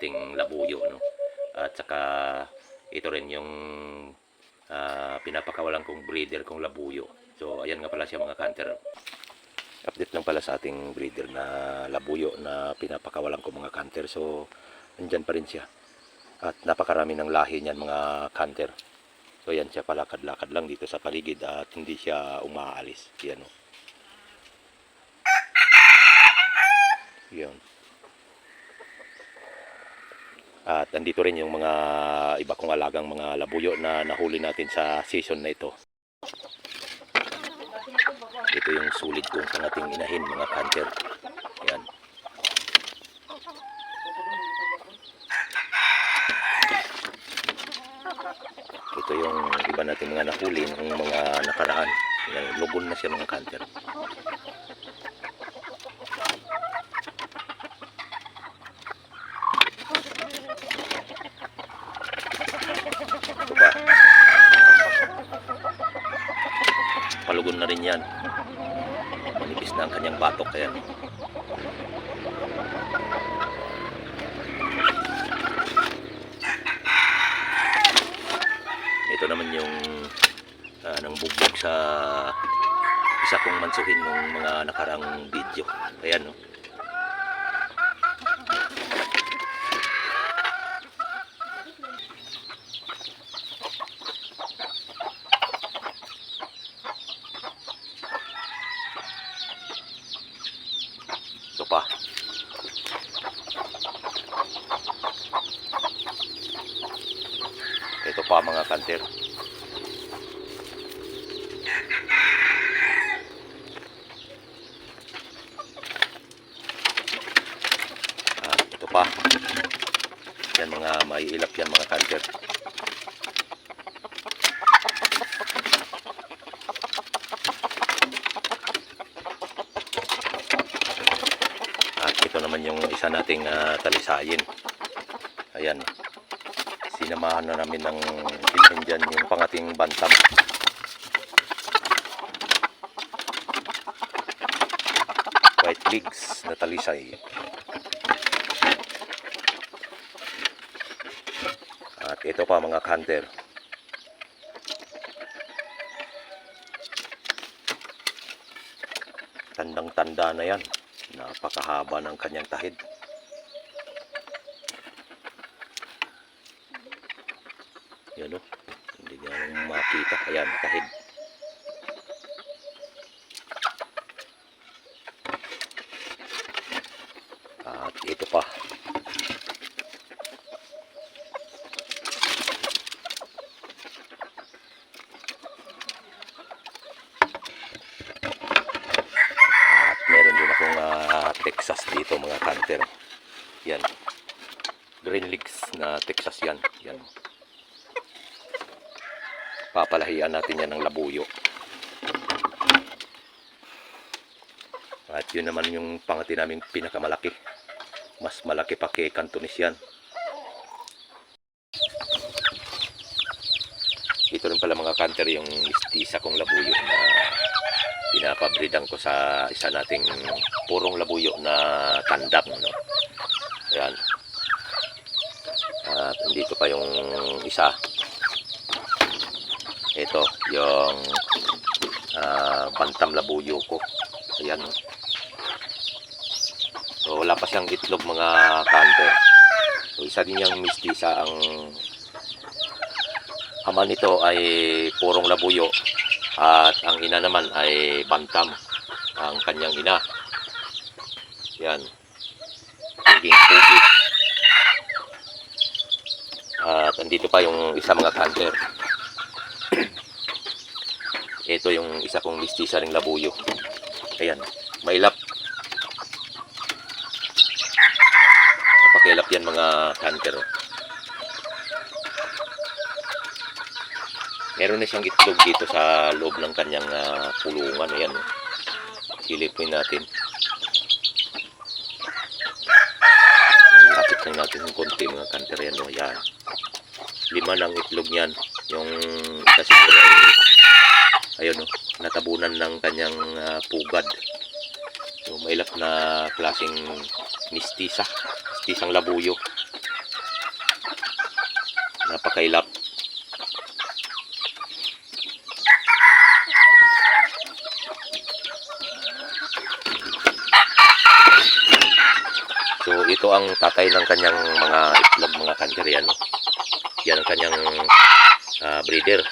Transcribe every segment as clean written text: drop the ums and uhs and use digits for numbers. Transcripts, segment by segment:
ating labuyo, no? At saka ito rin yung pinapakawalan kong breeder kong labuyo. So ayan nga pala siya mga kanter. Update lang pala sa ating breeder na labuyo na pinapakawalan ko mga kanter. So nandyan pa rin siya. At napakarami ng lahi niyan mga kanter. So yan siya, palakad-lakad lang dito sa paligid at hindi siya umaalis. Yan o. Yan. At andito rin yung mga iba kong alagang mga labuyo na nahuli natin sa season na ito. Ito yung sulit kong sangating inahin mga kanter. Yan. Ito yung iba natin mga nahuli ng mga nakaraan. Yan, lugon na siya mga kanter. Ito pa. Palugon na rin yan. Manipis na ang kanyang batok. Ayan. Ito naman yung nang bugbog sa isa kong mansuhin ng mga nakarang video. Ayan, no? Ito pa. Ito pa mga kanter. Ito pa. Yan mga maiilap yan mga kanter. At ito naman yung isa nating talisayin. Ayan. Sinamahan na namin ng pinhin dyan yung pangating bantam. White legs na talisay. At ito pa mga kanter. Tandang-tanda na yan. Napakahaba ng kanyang tahid. Yan o. Hindi niya makita. Ayan, tahid. At ito pa. At meron din akong Texas dito mga kanter. Yan. Green legs na Texas yan. Yan. Papalahian natin yan ng labuyo. At yun naman yung pangati naming pinakamalaki. Mas malaki pa kay Cantonese yan. Ito rin pala mga kanter yung mistisa kong labuyo na pinapabridan ko sa isa nating purong labuyo na tandang. No? Ayan. At andito pa yung isa. Ito yung bantam labuyo ko. Ayan. So wala pa siyang itlog mga kanter. So isa din yung mistisa. Ang ama nito ay purong labuyo at ang ina naman ay bantam. Ang kanyang ina. Yan. Naging tubig. At andito pa yung isa mga kanter. Ito yung isa kong mistisa ring labuyo. Ayan, mailap. Napakilap yan mga kanter. Meron na siyang itlog dito sa loob ng kanyang pulungan. Ayan, silipin natin. Lapit lang natin ng konti mga kanter. Ayan, ayan. 5 ng itlog niyan. Yung isa siguro ay ayun, natabunan ng kanyang pugad. So mailap na klaseng mistisang labuyo. pakailap. So ito ang tatay ng kanyang mga itlog, mga kanter. Yan, oh. Yan ang kanyang breeder.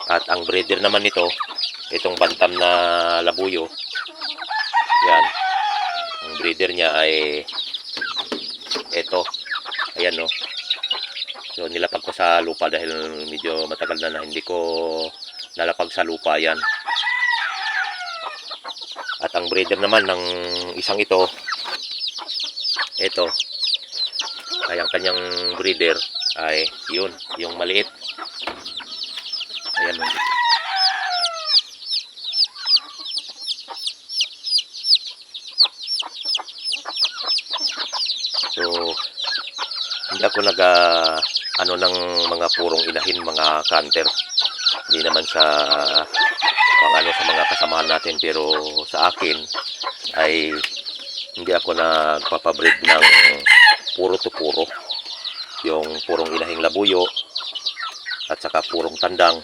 At ang breeder naman nito, itong bantam na labuyo, yan, ang breeder niya ay ito. Ayan, no. So nilapag ko sa lupa dahil medyo matagal na hindi ko nalapag sa lupa yan. At ang breeder naman ng isang ito ay ang kanyang breeder ay yun, yung maliit. Ayan, no. So hindi ako ano ng mga purong inahin, mga kanter. Hindi naman sa sa mga kasamahan natin, pero sa akin ay hindi ako nagpapabreed ng puro to puro. Yung purong inahing labuyo at saka purong tandang.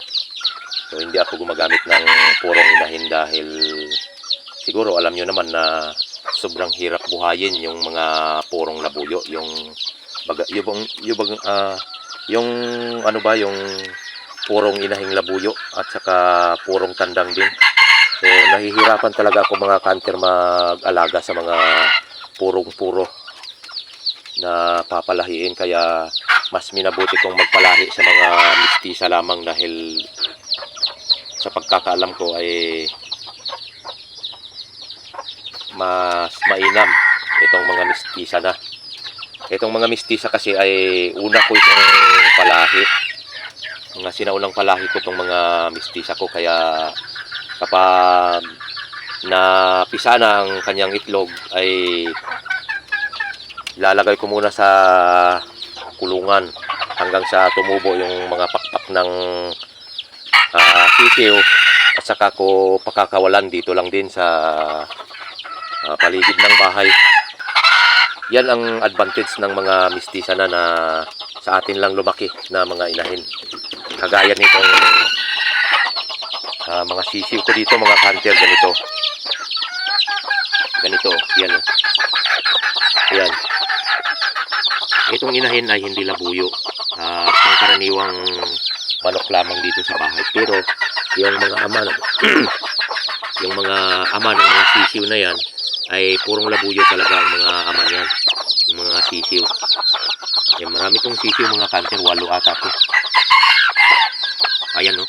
So hindi ako gumagamit ng purong inahin dahil siguro alam nyo naman na sobrang hirap buhayin yung mga purong labuyo, yung purong inahing labuyo at saka purong tandang din. So nahihirapan talaga ako, mga kanter, mag-alaga sa mga purong-puro na papalahiin, kaya mas minabuti kong magpalahi sa mga mistisa lamang dahil sa pagkakaalam ko ay mas mainam itong mga mistisa na. Itong mga mistisa kasi ay una ko itong palahi. Mga sinaunang palahi ko itong mga mistisa ko, kaya kapag napisa na ang kanyang itlog ay lalagay ko muna sa kulungan hanggang sa tumubo yung mga pakpak ng sisiw, at saka ko pakakawalan dito lang din sa paligid ng bahay. Yan ang advantage ng mga mistisa na sa atin lang lumaki na mga inahin. Kagaya nitong mga sisiw ko dito, mga kanter, ganito. Yan. Yan. Itong inahin ay hindi labuyo. Pangkaraniwang manok lamang dito sa bahay. Pero yung mga ama yung mga ama ng mga sisiw na yan ay purong labuyo talaga ang mga ama niyan. Yung mga sisiw. Yan, marami tong sisiw, mga kanter, 8 ata to. Ayan, no.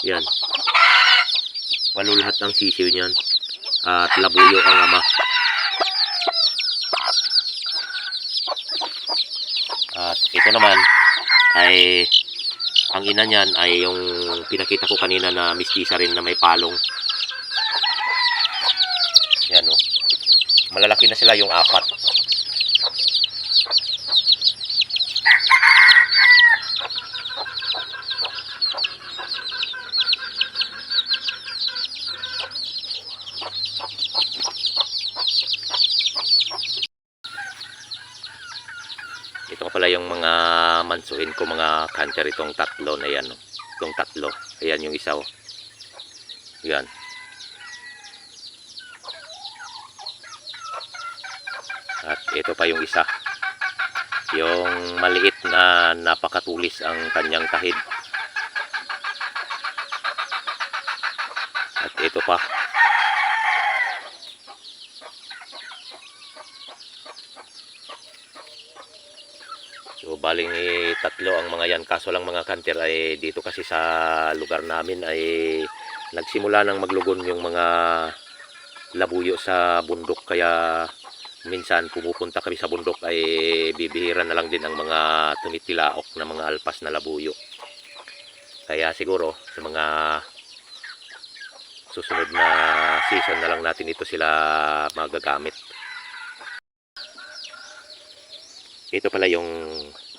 Yan. 8 lahat ng sisiw niyan. At labuyo ang ama. At ito naman ay ang ina niyan ay yung pinakita ko kanina na mistisa rin na may palong. Yan, no. Malalaki na sila yung 4. Ito pala yung mga mansuin ko, mga kanter, itong 3 na yan, no. Itong 3. Ayan yung isa, oh. Yan. At ito pa yung isa. Yung maliit na napakatulis ang kanyang tahid. At ito pa. So baling 3 ang mga yan. Kaso lang, mga kanter, ay dito kasi sa lugar namin ay nagsimula nang maglugon yung mga labuyo sa bundok, kaya minsan pumupunta kami sa bundok ay bibihira na lang din ang mga tumitilaok na mga alpas na labuyo. Kaya siguro sa mga susunod na season na lang natin ito sila magagamit. Ito pala yung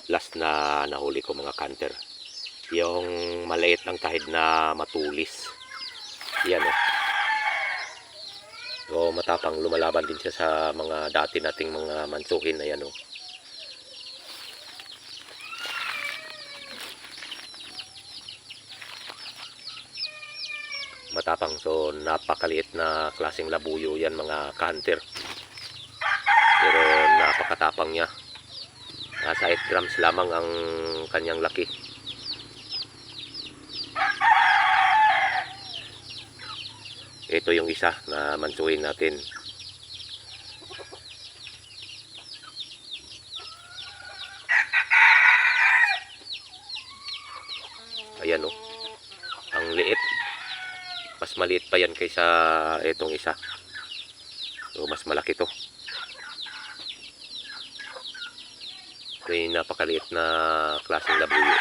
last na nahuli ko, mga kanter. Yung maliit ang tahid na matulis. Yan, oh. So matapang, lumalaban din siya sa mga dati nating mga mansuhin. Ayan o. Matapang, so napakaliit na klaseng labuyo yan mga ka-hunter, pero napakatapang niya. Nasa 8 grams lamang ang kanyang laki. Ito yung isa na mansuhin natin. Ayan o, ang liit. Mas maliit pa yan kaysa itong isa. So mas malaki to. May napakaliit na klaseng labuyo.